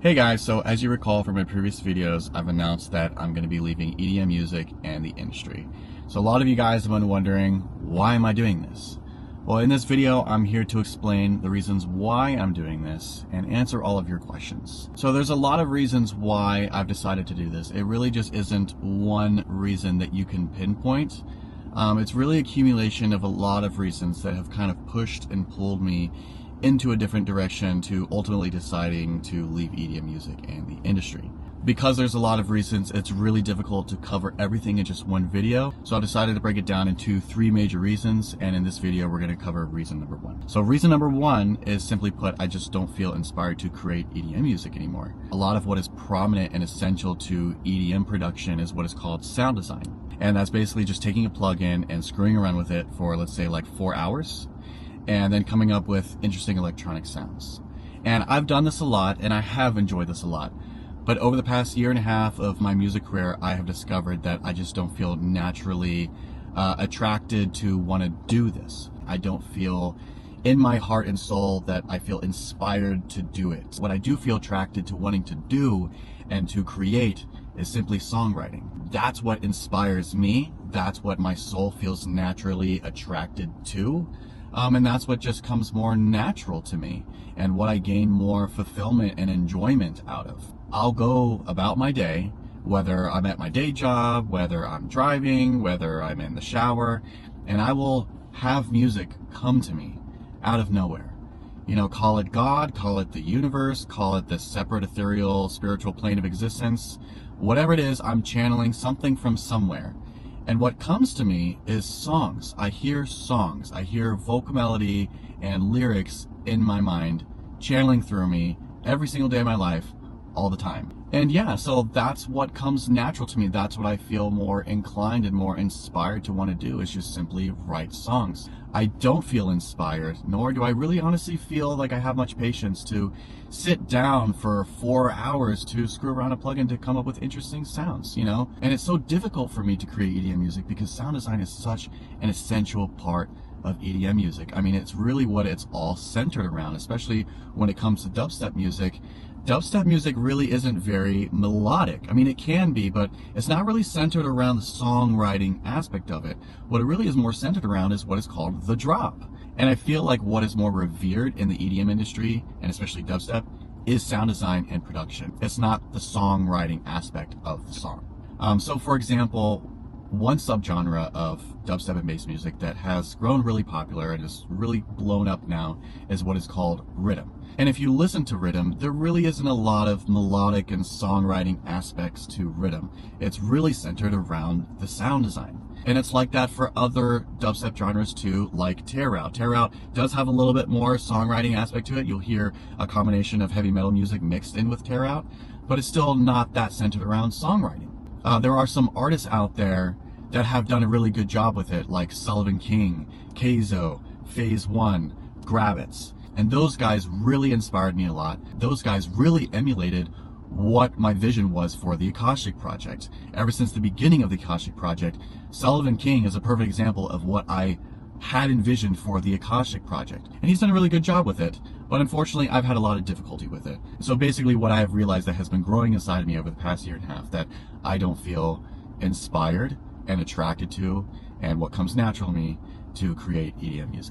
Hey guys, so as you recall from my previous videos, I've announced that I'm going to be leaving EDM music and the industry. So a lot of you guys have been wondering, why am I doing this? Well, in this video, I'm here to explain the reasons why I'm doing this and answer all of your questions. So there's a lot of reasons why I've decided to do this. It really just isn't one reason that you can pinpoint. It's really accumulation of a lot of reasons that have kind of pushed and pulled me into a different direction to ultimately deciding to leave EDM music and the industry. Because there's a lot of reasons, it's really difficult to cover everything in just one video. So I decided to break it down into three major reasons, and in this video we're going to cover reason number one. So reason number one is, simply put, I just don't feel inspired to create EDM music anymore. A lot of what is prominent and essential to EDM production is what is called sound design. And that's basically just taking a plugin and screwing around with it for, let's say, like 4 hours, and then coming up with interesting electronic sounds. And I've done this a lot, and I have enjoyed this a lot. But over the past year and a half of my music career, I have discovered that I just don't feel naturally attracted to want to do this. I don't feel in my heart and soul that I feel inspired to do it. What I do feel attracted to wanting to do and to create is simply songwriting. That's what inspires me. That's what my soul feels naturally attracted to. And that's what just comes more natural to me, and what I gain more fulfillment and enjoyment out of. I'll go about my day, whether I'm at my day job, whether I'm driving, whether I'm in the shower, and I will have music come to me out of nowhere. You know, call it God, call it the universe, call it the separate ethereal spiritual plane of existence. Whatever it is, I'm channeling something from somewhere. And what comes to me is songs. I hear songs. I hear vocal melody and lyrics in my mind channeling through me every single day of my life, all the time. And yeah, so that's what comes natural to me. That's what I feel more inclined and more inspired to want to do, is just simply write songs. I don't feel inspired, nor do I really honestly feel like I have much patience to sit down for 4 hours to screw around a plugin to come up with interesting sounds, you know? And it's so difficult for me to create EDM music because sound design is such an essential part of EDM music. I mean, it's really what it's all centered around, especially when it comes to dubstep music. Dubstep music really isn't very melodic. I mean, it can be, but it's not really centered around the songwriting aspect of it. What it really is more centered around is what is called the drop. And I feel like what is more revered in the EDM industry, and especially dubstep, is sound design and production. It's not the songwriting aspect of the song. So for example, one subgenre of dubstep and bass music that has grown really popular and is really blown up now is what is called rhythm. And if you listen to rhythm, there really isn't a lot of melodic and songwriting aspects to rhythm. It's really centered around the sound design. And it's like that for other dubstep genres too, like tear out. Tear out does have a little bit more songwriting aspect to it. You'll hear a combination of heavy metal music mixed in with tear out, but it's still not that centered around songwriting. There are some artists out there that have done a really good job with it, like Sullivan King, Keizo, Phase One, Gravitz. And those guys really inspired me a lot. Those guys really emulated what my vision was for the Akashic Project. Ever since the beginning of the Akashic Project, Sullivan King is a perfect example of what I had envisioned for the Akashic Project. And he's done a really good job with it, but unfortunately I've had a lot of difficulty with it. So basically what I have realized that has been growing inside of me over the past year and a half, that I don't feel inspired and attracted to, and what comes natural to me to create EDM music.